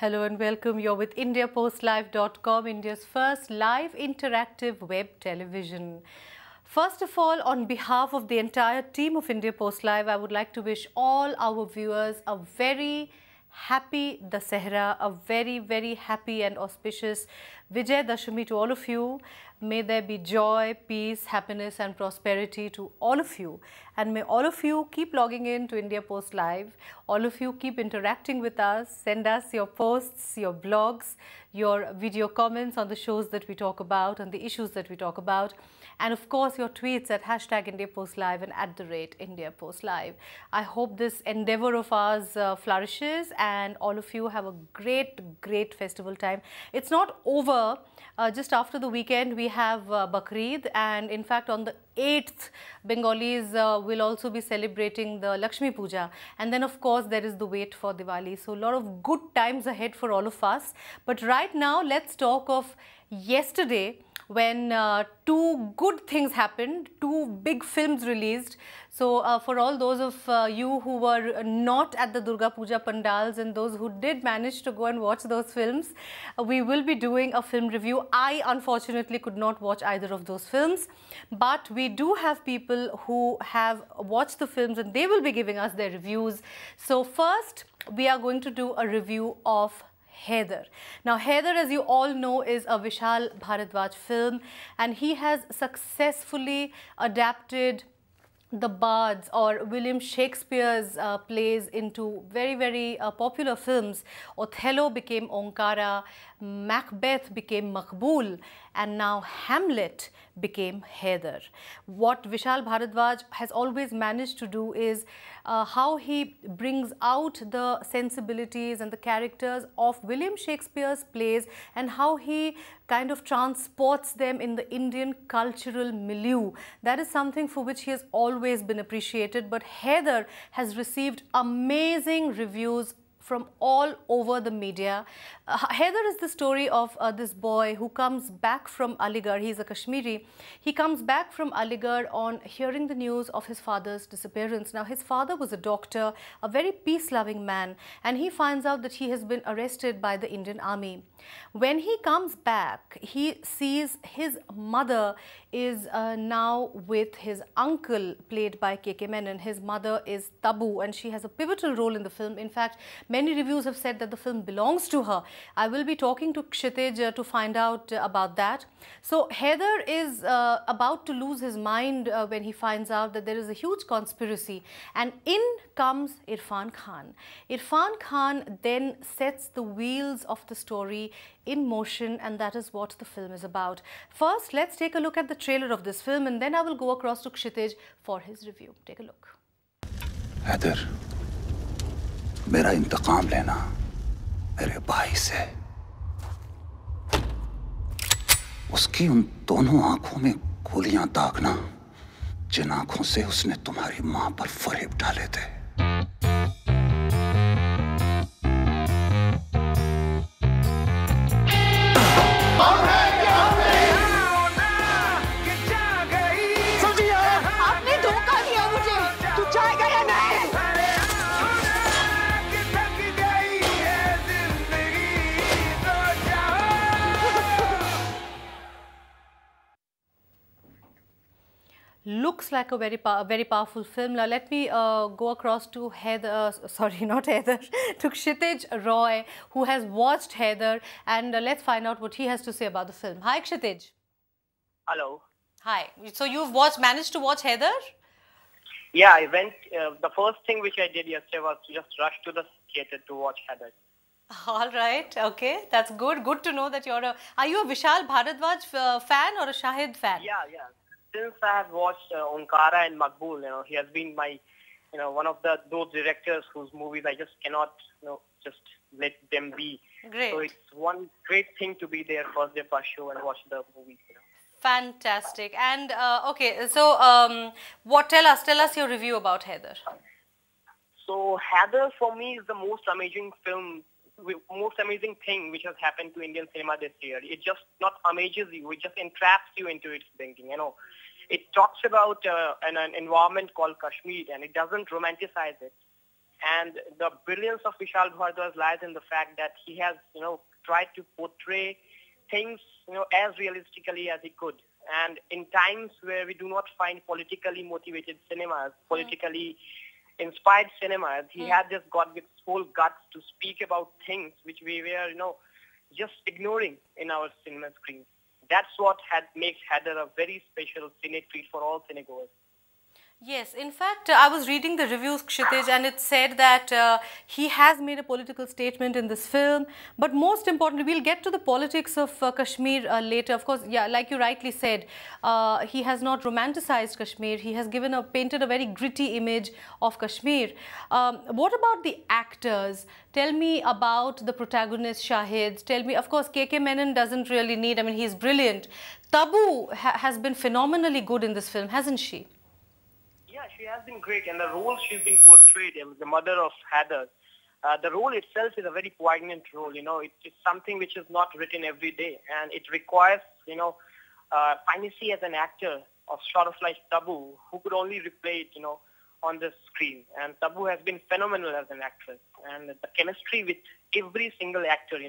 Hello and welcome. You're with IndiaPostLive.com, India's first live interactive web television. First of all, on behalf of the entire team of India Post Live, I would like to wish all our viewers a very happy Dasahra, a very, very happy and auspicious Vijay Dashami to all of you. May there be joy, peace, happiness and prosperity to all of you. And may all of you keep logging in to India Post Live. All of you keep interacting with us. Send us your posts, your blogs, your video comments on the shows that we talk about and the issues that we talk about. And of course, your tweets at #IndiaPostLive and @IndiaPostLive. I hope this endeavor of ours flourishes and all of you have a great festival time. It's not over. Just after the weekend, we have Bakrid, and in fact, on the 8th, Bengalis will also be celebrating the Lakshmi Puja. And then, of course, there is the wait for Diwali. So, a lot of good times ahead for all of us. But right now, let's talk of yesterday, when two good things happened, two big films released. So for all those of you who were not at the Durga Puja pandals and those who did manage to go and watch those films, we will be doing a film review. I unfortunately could not watch either of those films, but we do have people who have watched the films and they will be giving us their reviews. So first, we are going to do a review of Haider. Now, Haider, as you all know, is a Vishal Bharadwaj film, and he has successfully adapted the Bards or William Shakespeare's plays into very popular films. Othello became Onkara, Macbeth became Maqbool, and now Hamlet became Haider. What Vishal Bharadwaj has always managed to do is how he brings out the sensibilities and the characters of William Shakespeare's plays and how he kind of transports them in the Indian cultural milieu. That is something for which he has always been appreciated. But Haider has received amazing reviews from all over the media. Haider is the story of this boy who comes back from Aligarh. He's a Kashmiri. He comes back from Aligarh on hearing the news of his father's disappearance. Now, his father was a doctor, a very peace-loving man, and he finds out that he has been arrested by the Indian Army. When he comes back, he sees his mother is now with his uncle, played by K.K. Menon. His mother is Tabu, and she has a pivotal role in the film. In fact, many reviews have said that the film belongs to her. I will be talking to Kshitij to find out about that. So, Haider is about to lose his mind when he finds out that there is a huge conspiracy, and in comes Irfan Khan. Irfan Khan then sets the wheels of the story in motion, and that is what the film is about. First, let's take a look at the trailer of this film, and then I will go across to Kshitij for his review. Take a look. Haider, मेरा इंतकाम लेना मेरे भाई से। उसकी उन दोनों आंखों में गोलियां दागना जिन आंखों से उसने तुम्हारी मां पर फरेब डाले थे। Looks like a very powerful film. Now let me go across to Haider, sorry, not Haider, to Kshitij Roy, who has watched Haider, and let's find out what he has to say about the film. Hi, Kshitij. Hello. Hi. So you've managed to watch Haider? Yeah, I went. The first thing which I did yesterday was to just rush to the theatre to watch Haider. All right. Okay, that's good. Good to know that you're a. Are you a Vishal Bharadwaj fan or a Shahid fan? Yeah. Since I have watched Onkara and Maqbool, he has been my, one of those directors whose movies I just cannot, just let them be. Great. So it's one great thing to be there first day first show and watch the movies. Fantastic. And okay, so tell us your review about Haider. So Haider for me is the most amazing thing which has happened to Indian cinema this year. It just not amazes you, it just entraps you into its thinking. It talks about an environment called Kashmir, and it doesn't romanticize it. And the brilliance of Vishal Bhardwaj lies in the fact that he has, tried to portray things, as realistically as he could. And in times where we do not find politically motivated cinemas, politically inspired cinemas, he had just got this whole guts to speak about things which we were, just ignoring in our cinema screens. That's what makes Haider a very special cine treat for all cinegoers. Yes, in fact, I was reading the reviews, Kshitij, and it said that he has made a political statement in this film. But most importantly, we'll get to the politics of Kashmir later. Of course, yeah, like you rightly said, he has not romanticized Kashmir. He has painted a very gritty image of Kashmir. What about the actors? Tell me about the protagonist, Shahid. Tell me, of course, KK Menon doesn't really need, I mean, he's brilliant. Tabu has been phenomenally good in this film, hasn't she? Yeah, she has been great, and the role she's been portrayed, the mother of Haider, the role itself is a very poignant role. It's something which is not written every day, and it requires, primacy as an actor of sort of like Tabu, who could only replay it, on the screen. And Tabu has been phenomenal as an actress, and the chemistry with every single actor,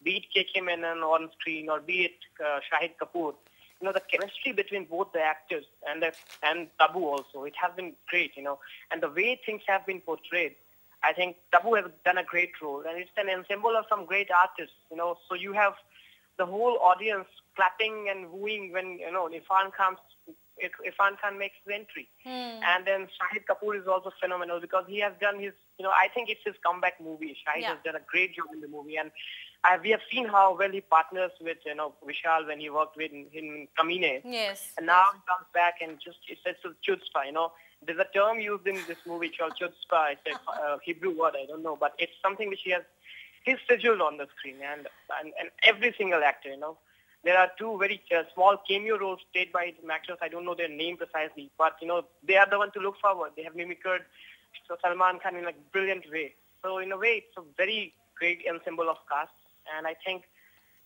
be it KK Menon on screen or be it Shahid Kapoor. The chemistry between both the actors and Tabu also, it has been great, and the way things have been portrayed, I think Tabu has done a great role, and it's an ensemble of some great artists, so you have the whole audience clapping and wooing when, Irfan Khan makes his entry. And then Shahid Kapoor is also phenomenal because he has done his, I think it's his comeback movie. Shahid has done a great job in the movie, and we have seen how well he partners with, Vishal when he worked with him in Kamine. Yes. And now he comes back and it's a chutzpah, There's a term used in this movie called chutzpah. It's a Hebrew word, I don't know, but it's something which he's scheduled on the screen, and every single actor, There are two very small cameo roles played by actors. I don't know their name precisely, but, they are the one to look forward. They have mimicred Salman Khan in a brilliant way. So in a way, it's a very great ensemble of cast. And I think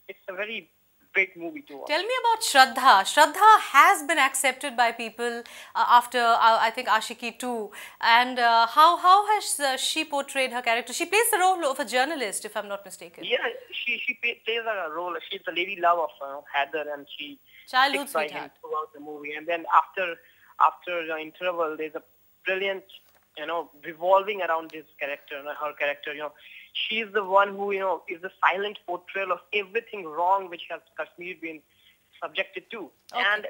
it's a very great movie to watch. Tell me about Shraddha. Shraddha has been accepted by people after, I think, Ashiki 2. And how has she portrayed her character? She plays the role of a journalist, if I'm not mistaken. Yeah, she plays a role. She's the lady love of Haider, and she childhood sticks by him throughout the movie. And then after the interval, there's a brilliant, revolving around this character, her character, She's the one who, is the silent portrayal of everything wrong which has Kashmir been subjected to. Okay. And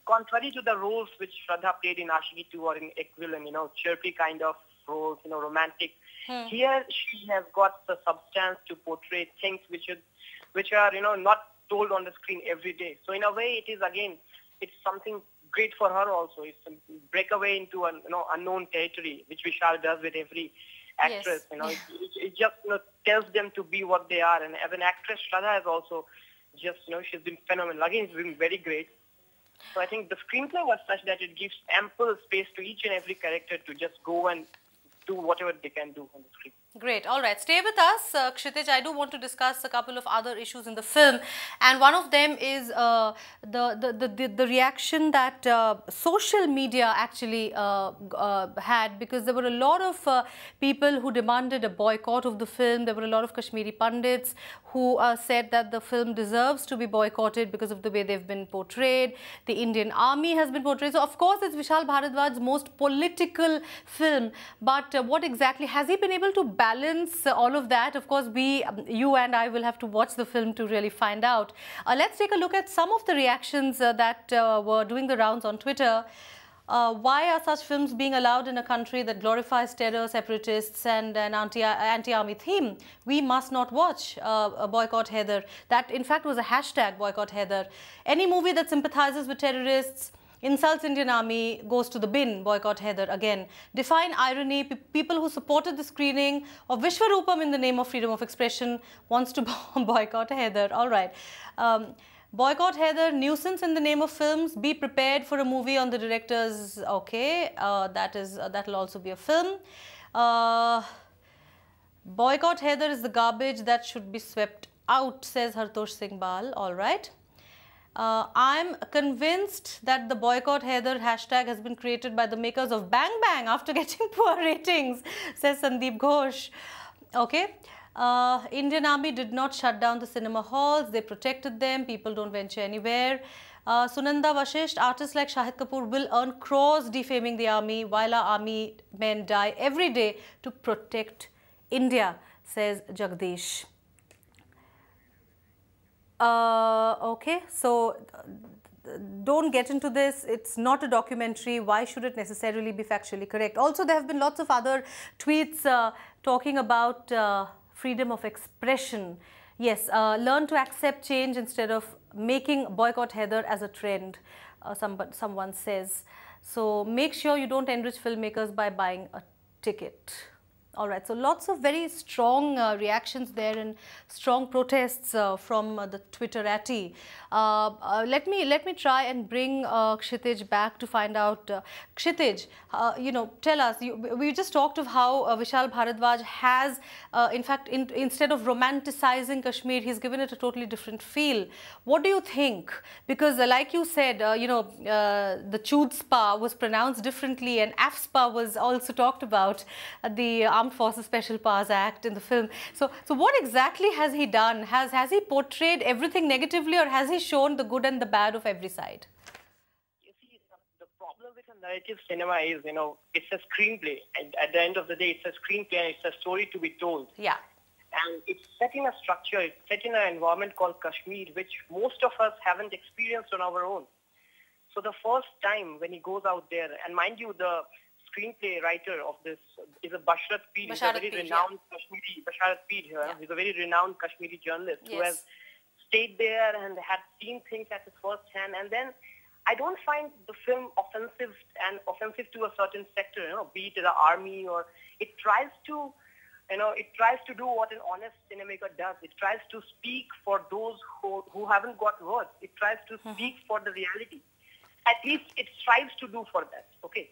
contrary to the roles which Shraddha played in Ashiki 2 or in Equivalent, chirpy kind of roles, romantic, here she has got the substance to portray things which are, not told on the screen every day. So in a way, it's something great for her also. It's a breakaway into an unknown territory, which Vishal does with every actress. Yes. It just tells them to be what they are. And as an actress, Shraddha has also just, she's been phenomenal. Again, it's been very great. So I think the screenplay was such that it gives ample space to each and every character to just go and do whatever they can do on the screen. Great. All right. Stay with us, Kshitij. I do want to discuss a couple of other issues in the film, and one of them is the reaction that social media actually had, because there were a lot of people who demanded a boycott of the film. There were a lot of Kashmiri pundits who said that the film deserves to be boycotted because of the way they've been portrayed. The Indian Army has been portrayed. So, of course, it's Vishal Bhardwaj's most political film. But what exactly has he been able to balance all of that? Of course, you and I will have to watch the film to really find out. Let's take a look at some of the reactions that were doing the rounds on Twitter. Why are such films being allowed in a country that glorifies terror, separatists and an anti-army theme? We must not watch Boycott Haider. That, in fact, was a hashtag, Boycott Haider. Any movie that sympathizes with terrorists, insults Indian Army, goes to the bin, Boycott Haider again. Define irony. People who supported the screening of Vishwarupam in the name of freedom of expression wants to boycott Haider. All right. Boycott Haider, nuisance in the name of films. Be prepared for a movie on the director's. Okay, that'll also be a film. Boycott Haider is the garbage that should be swept out, says Hartosh Singh Bal. All right. I'm convinced that the boycott Haider hashtag has been created by the makers of Bang Bang after getting poor ratings, says Sandeep Ghosh. Okay. Indian Army did not shut down the cinema halls. They protected them. People don't venture anywhere. Sunanda Vashisht, artists like Shahid Kapoor will earn crores defaming the army while our army men die every day to protect India, says Jagdish. Okay, so don't get into this. It's not a documentary. Why should it necessarily be factually correct? Also, there have been lots of other tweets talking about freedom of expression. Yes, learn to accept change instead of making boycott Haider as a trend, someone says. So make sure you don't enrich filmmakers by buying a ticket. All right, so lots of very strong reactions there and strong protests from the Twitterati. Let me try and bring Kshitij back to find out. Kshitij, tell us. We just talked of how Vishal Bharadwaj has, in fact, instead of romanticizing Kashmir, he's given it a totally different feel. What do you think? Because, like you said, the Chud Spa was pronounced differently, and AFSPA was also talked about. The Armed Forces Special Powers Act in the film. So what exactly has he done? Has he portrayed everything negatively, or has he shown the good and the bad of every side? You see, the problem with a narrative cinema is, it's a screenplay. And at the end of the day, it's a screenplay and it's a story to be told. Yeah. And it's set in a structure, it's set in an environment called Kashmir, which most of us haven't experienced on our own. So the first time when he goes out there, and mind you, the screenplay writer of this is a Basharat Peer. He's a very renowned Kashmiri, Basharat Peer here. Yeah. He's a very renowned Kashmiri journalist who has stayed there and had seen things at his first hand. And then I don't find the film offensive to a certain sector, be it the army, or it tries to, do what an honest cinemaker does. It tries to speak for those who haven't got words. It tries to speak for the reality. At least it strives to do for that, okay?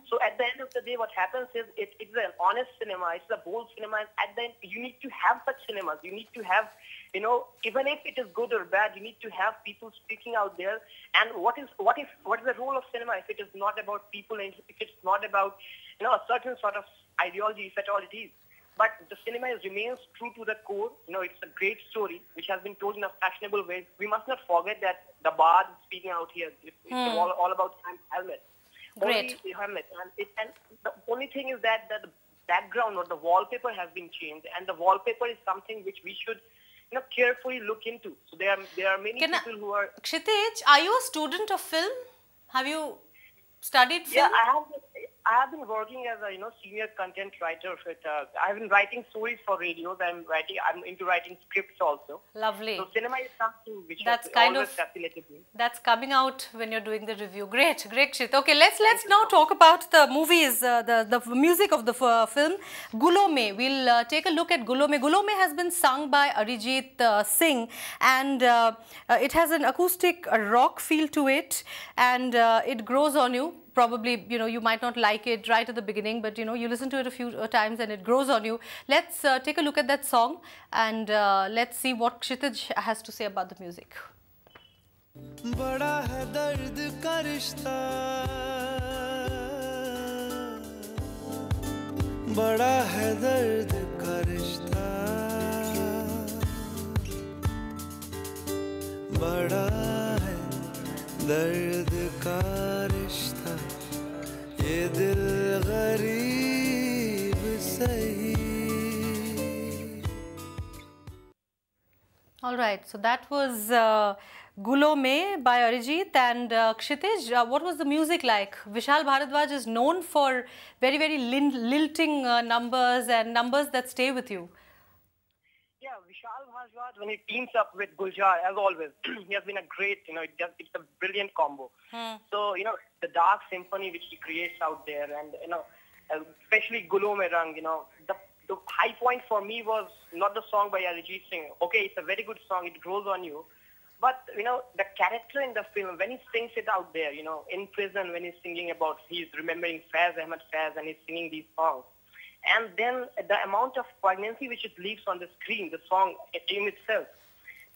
So at the end of the day, what happens is it's an honest cinema, it's a bold cinema, and at the end, you need to have such cinemas. You need to have, even if it is good or bad, you need to have people speaking out there. And what is the role of cinema if it is not about people, and if it's not about, a certain sort of ideology, if at all it is? But the cinema remains true to the core. It's a great story which has been told in a fashionable way. We must not forget that the bard speaking out here, it's all about Hamlet. Great. Hamlet. And the only thing is that the background or the wallpaper has been changed, and the wallpaper is something which we should carefully look into. So there are many people who are... Kshitij, are you a student of film? Have you studied film? Yeah, I have been working as a senior content writer. I've been writing stories for radios. I'm into writing scripts also. Lovely. So cinema is something which has always fascinated me. That's coming out when you're doing the review. Great, Kshit. Okay, let's now talk about the movies, the music of the film. Gulo Mein. We'll take a look at Gulo Mein. Gulo Mein has been sung by Arijit Singh, and it has an acoustic rock feel to it, and it grows on you. Probably, you might not like it right at the beginning, but, you listen to it a few times and it grows on you. Let's take a look at that song, and let's see what Kshitij has to say about the music. Bada hai dard ka rishta, bada hai dard ka rishta, bada hai dard ka rishta. All right, so that was Gulo Mein by Arijit. And Kshitij, what was the music like? Vishal Bharadwaj is known for very, very lilting numbers and numbers that stay with you. Yeah, Vishal Bharadwaj, when he teams up with Gulzar, as always, he has been a great, it's a brilliant combo. So, the dark symphony which he creates out there, and, especially Gulo Mein Rang, the high point for me was not the song by Arijit Singh. Okay, it's a very good song, it grows on you. But, the character in the film, when he sings it out there, in prison, when he's singing about, he's remembering Faiz Ahmed Faiz, and he's singing these songs. And then the amount of poignancy which it leaves on the screen, the song in itself.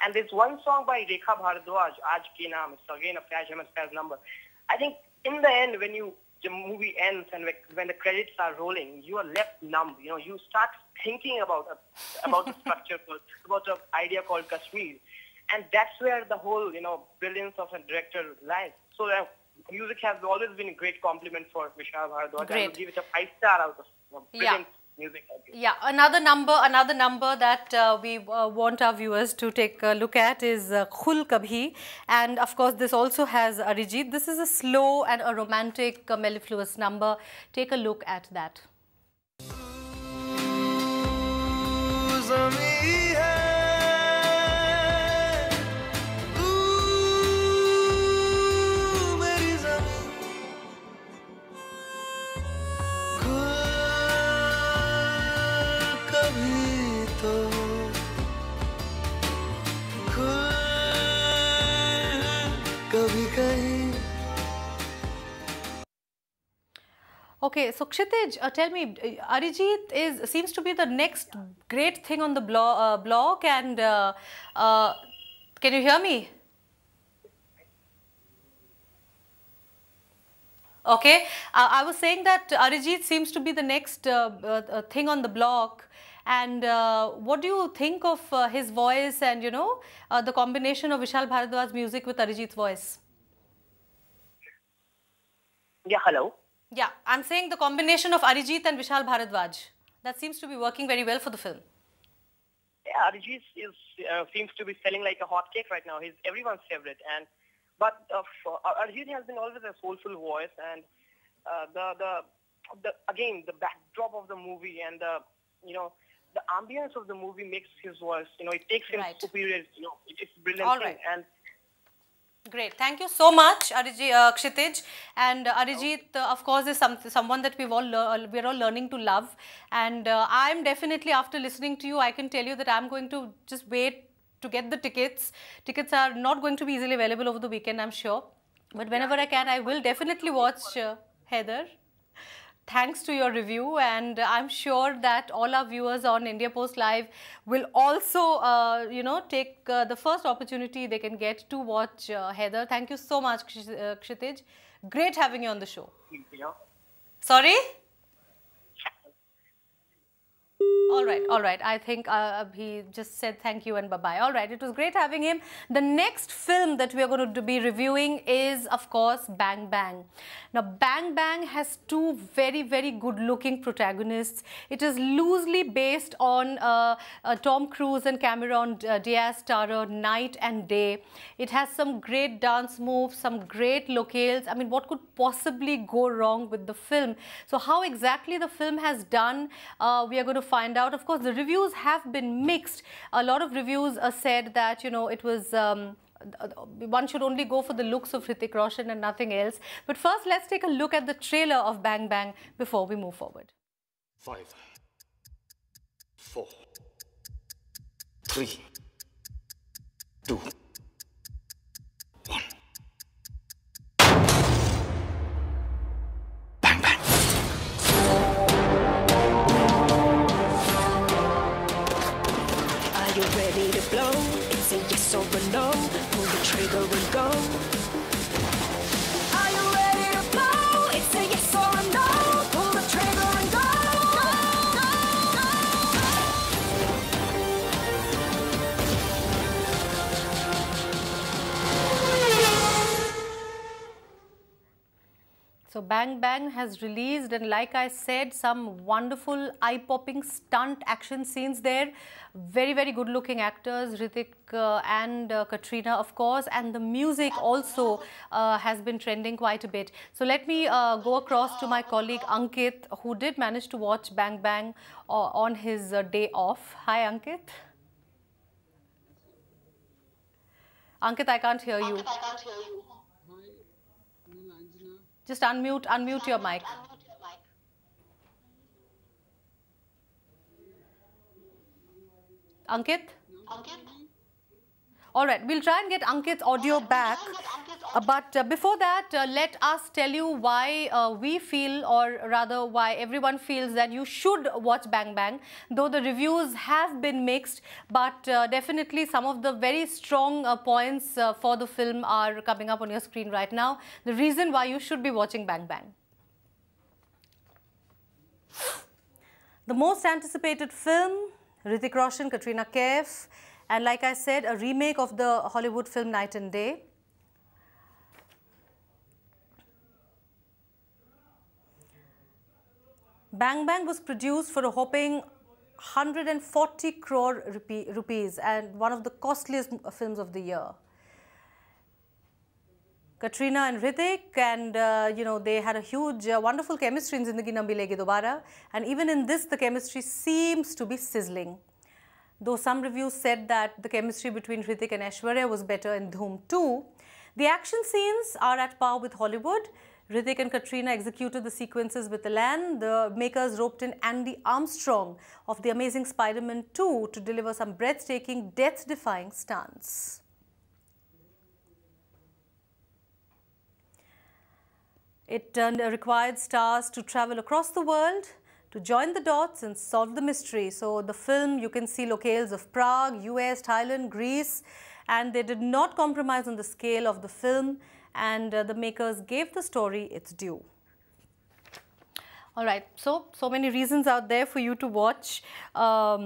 And there's one song by Rekha Bharadwaj, Aaj Ke Naam. It's again a Faiz Ahmed Faiz number. I think in the end, when the movie ends and when the credits are rolling, you are left numb. You know, you start thinking about the structure, about an idea called Kashmir, and that's where the whole brilliance of a director lies. So music has always been a great compliment for Vishal Bharadwaj. I would give it a 5-star out of brilliant music. Yeah, another number that we want our viewers to take a look at is Khul Kabhi, and of course this also has Arijit. This is a slow and a romantic mellifluous number. Take a look at that. Okay, so Kshitij, tell me, Arijit seems to be the next great thing on the blog, and can you hear me? Okay, I was saying that Arijit seems to be the next thing on the block, and what do you think of his voice and the combination of Vishal Bharadwaj's music with Arijit's voice? Yeah, hello. Yeah, I'm saying the combination of Arijit and Vishal Bharadwaj, that seems to be working very well for the film. Yeah, Arijit seems to be selling like a hotcake right now. He's everyone's favorite, but Arijit has been always a soulful voice, and the backdrop of the movie and the ambience of the movie makes his voice, it takes him superior. It's brilliant. All right. And great. Thank you so much, Kshitij. And Arijit, of course, is someone that we're all learning to love. And I'm definitely, after listening to you, I can tell you that I'm going to just wait to get the tickets. Tickets are not going to be easily available over the weekend, I'm sure. But whenever I can, I will definitely watch Haider. Thanks to your review, and I'm sure that all our viewers on India Post Live will also, take the first opportunity they can get to watch Haider. Thank you so much, Kshitij. Great having you on the show. Sorry? All right. I think he just said thank you and bye-bye. All right, it was great having him. The next film that we are going to be reviewing is, of course, Bang Bang. Now, Bang Bang has two very, very good-looking protagonists. It is loosely based on Tom Cruise and Cameron Diaz starrer Night and Day. It has some great dance moves, some great locales. I mean, what could possibly go wrong with the film? So how exactly the film has done, we are going to find out. Of course, the reviews have been mixed. A lot of reviews said that, it was... one should only go for the looks of Hrithik Roshan and nothing else. But first, let's take a look at the trailer of Bang Bang before we move forward. 5, 4, 3, 2, 1. Bang Bang. Are you ready to blow? It's a yes or a no. Pull the trigger and go. Are you ready to blow? It's a yes or a no. Pull the trigger and go. So Bang Bang has released, and like I said, some wonderful eye-popping stunt action scenes there. Very, very good-looking actors, Hrithik and Katrina, of course, and the music also has been trending quite a bit. So let me go across to my colleague Ankit, who did manage to watch Bang Bang on his day off. Hi, Ankit. Ankit, I can't hear you. Just unmute your mic. Ankit? All right, we'll try and get Ankit's audio back. But before that, let us tell you why we feel, or rather why everyone feels that you should watch Bang Bang. Though the reviews have been mixed, but definitely some of the very strong points for the film are coming up on your screen right now. The reason why you should be watching Bang Bang. The most anticipated film, Hrithik Roshan, Katrina Kaif, and like I said, a remake of the Hollywood film Night and Day. Bang Bang was produced for a whopping 140 crore rupees and one of the costliest films of the year. Katrina and Hrithik, and they had a huge, wonderful chemistry in Zindagi Na Milegi Dobara, and even in this, the chemistry seems to be sizzling. Though some reviews said that the chemistry between Hrithik and Aishwarya was better in Dhoom 2, the action scenes are at par with Hollywood. Hrithik and Katrina executed the sequences with elan. The makers roped in Andy Armstrong of The Amazing Spider-Man 2 to deliver some breathtaking, death-defying stunts. It required stars to travel across the world to join the dots and solve the mystery. So the film, you can see locales of Prague, US, Thailand, Greece, and they did not compromise on the scale of the film, and the makers gave the story its due. All right, so many reasons out there for you to watch. A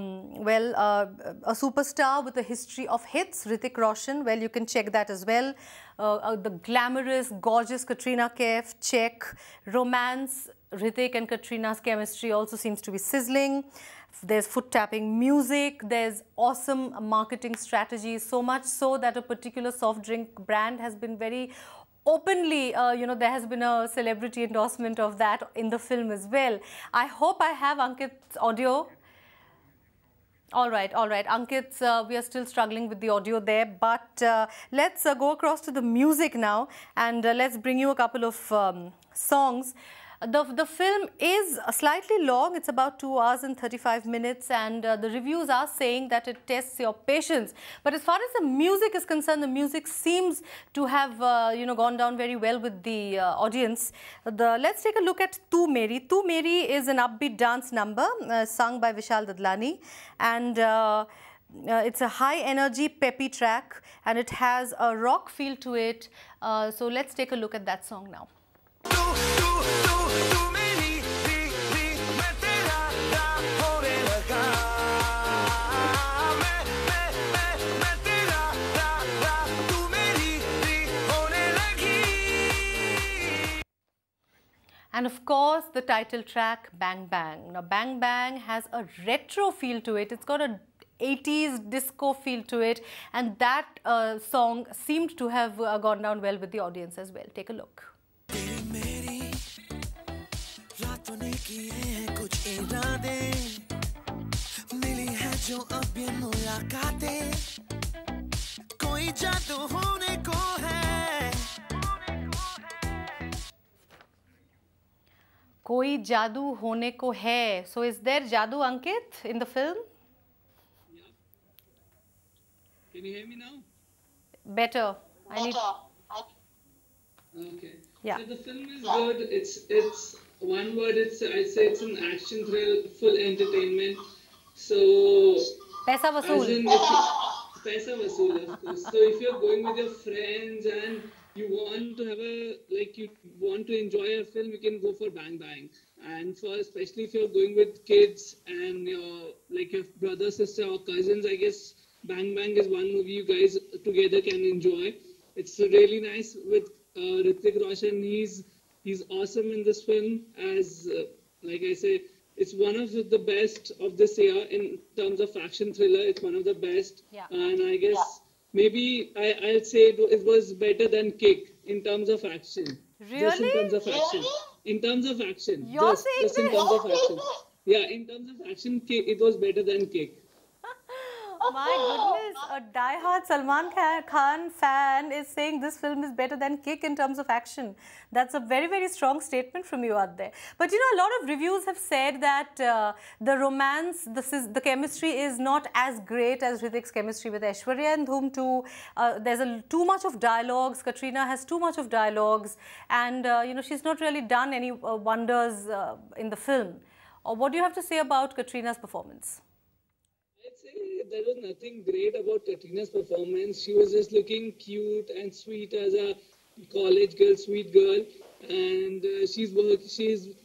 superstar with a history of hits, Hrithik Roshan, well, you can check that as well. The glamorous, gorgeous Katrina Kaif, check. Romance, Hrithik and Katrina's chemistry also seems to be sizzling. There's foot-tapping music, there's awesome marketing strategies, so much so that a particular soft drink brand has been very openly, there has been a celebrity endorsement of that in the film as well. I hope I have Ankit's audio. All right. Ankit's, we are still struggling with the audio there, but let's go across to the music now, and let's bring you a couple of songs. The film is slightly long. It's about 2 hours and 35 minutes, and the reviews are saying that it tests your patience. But as far as the music is concerned, the music seems to have gone down very well with the audience. Let's take a look at Tu Meri. Tu Meri is an upbeat dance number sung by Vishal Dadlani, and it's a high energy, peppy track, and it has a rock feel to it. So let's take a look at that song now. And of course, the title track, Bang Bang. Now, Bang Bang has a retro feel to it. It's got a 80s disco feel to it, and that song seemed to have gone down well with the audience as well. Take a look. Koi jadoo hone ko hai. So is there jadoo, Ankit, in the film? Yeah. Can you hear me now? Better. Okay. Yeah. So the film is good. It's one word. I'd say it's an action thrill, full entertainment. So. Paisa vasool. Paisa vasool, of course. So if you're going with your friends and you want to have you want to enjoy a film, you can go for Bang Bang. And especially if you're going with kids and your brother, sister or cousins, I guess Bang Bang is one movie you guys together can enjoy. It's really nice with Hrithik Roshan. He's awesome in this film. As like I say, it's one of the best of this year in terms of action thriller. It's one of the best. Yeah. And I guess maybe I'll say it was better than Kick in terms of action. Really? Just in terms of action. In terms of action. You're saying just in terms of action. Yeah, in terms of action, it was better than Kick. My goodness, a die-hard Salman Khan fan is saying this film is better than Kick in terms of action. That's a very, very strong statement from you out there. But you know, a lot of reviews have said that the romance, the chemistry is not as great as Hrithik's chemistry with Aishwarya and Dhoom 2. There's too much of dialogues. Katrina has too much of dialogues, and you know, she's not really done any wonders in the film. What do you have to say about Katrina's performance? I'd say there was nothing great about Katrina's performance. She was just looking cute and sweet as a college girl, sweet girl. And she's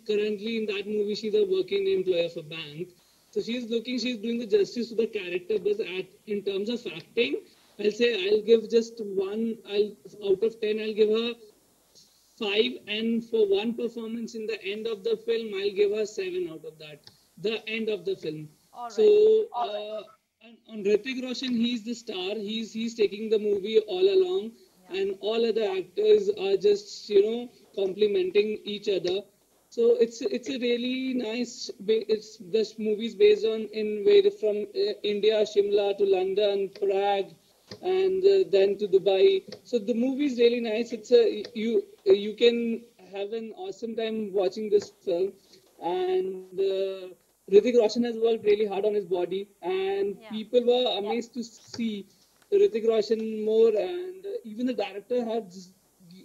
currently in that movie, she's a working employee of a bank. So she's doing the justice to the character. But in terms of acting, I'll say I'll give just out of 10, I'll give her 5. And for one performance in the end of the film, I'll give her 7 out of that. The end of the film. All right. So on Hrithik Roshan, he's the star. He's taking the movie all along, and all other actors are just complimenting each other. So it's a really nice. This movie's based on from India, Shimla to London, Prague, and then to Dubai. So the movie's really nice. You can have an awesome time watching this film, and Hrithik Roshan has worked really hard on his body, and people were amazed to see Hrithik Roshan more, and even the director had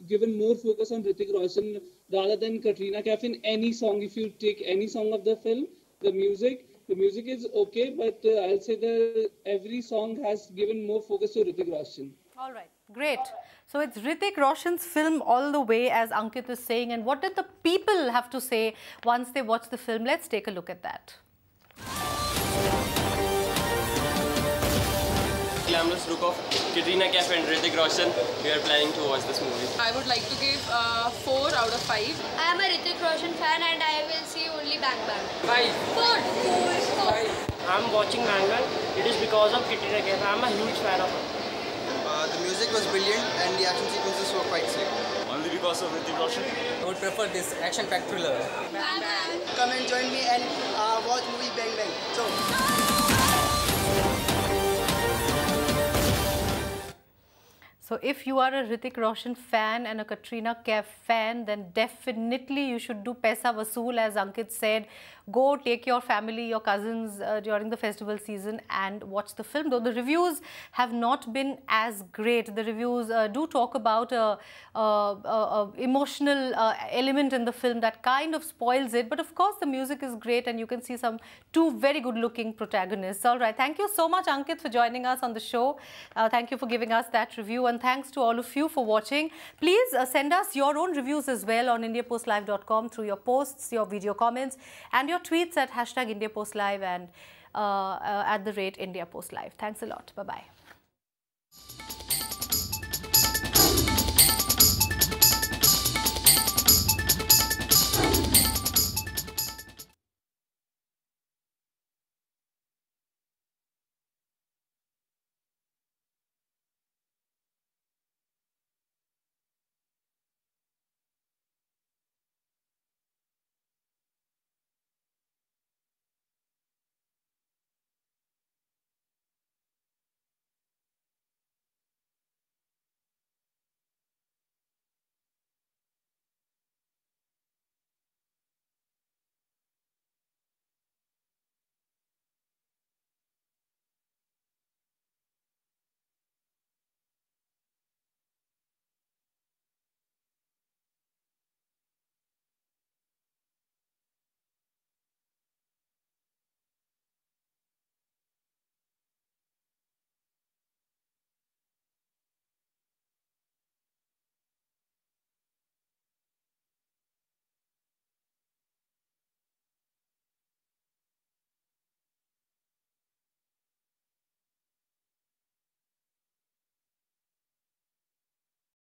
given more focus on Hrithik Roshan rather than Katrina Kaif in any song. If you take any song of the film, the music is okay, but I'll say that every song has given more focus to Hrithik Roshan. All right, great. So it's Hrithik Roshan's film all the way, as Ankit is saying. And what did the people have to say once they watched the film? Let's take a look at that. Glamorous look of Katrina Kaif and Hrithik Roshan. We are planning to watch this movie. I would like to give 4 out of 5. I am a Hrithik Roshan fan and I will see only Bang Bang. 5. 4. I'm watching Bang Bang. It is because of Katrina Kaif. I'm a huge fan of her. The music was brilliant and the action sequences were quite sick. Only because of Hrithik Roshan. I would prefer this action-packed thriller. Bang Bang. Come and join me and watch movie Bang Bang. So if you are a Hrithik Roshan fan and a Katrina Kaif fan, then definitely you should do Paisa Vasool, as Ankit said. Go take your family, your cousins during the festival season and watch the film. Though the reviews have not been as great. The reviews do talk about a emotional element in the film that kind of spoils it. But of course the music is great and you can see two very good looking protagonists. All right, thank you so much Ankit for joining us on the show. Thank you for giving us that review, and thanks to all of you for watching. Please send us your own reviews as well on indiapostlive.com through your posts, your video comments and your tweets at #IndiaPostLive and @IndiaPostLive. Thanks a lot. Bye-bye.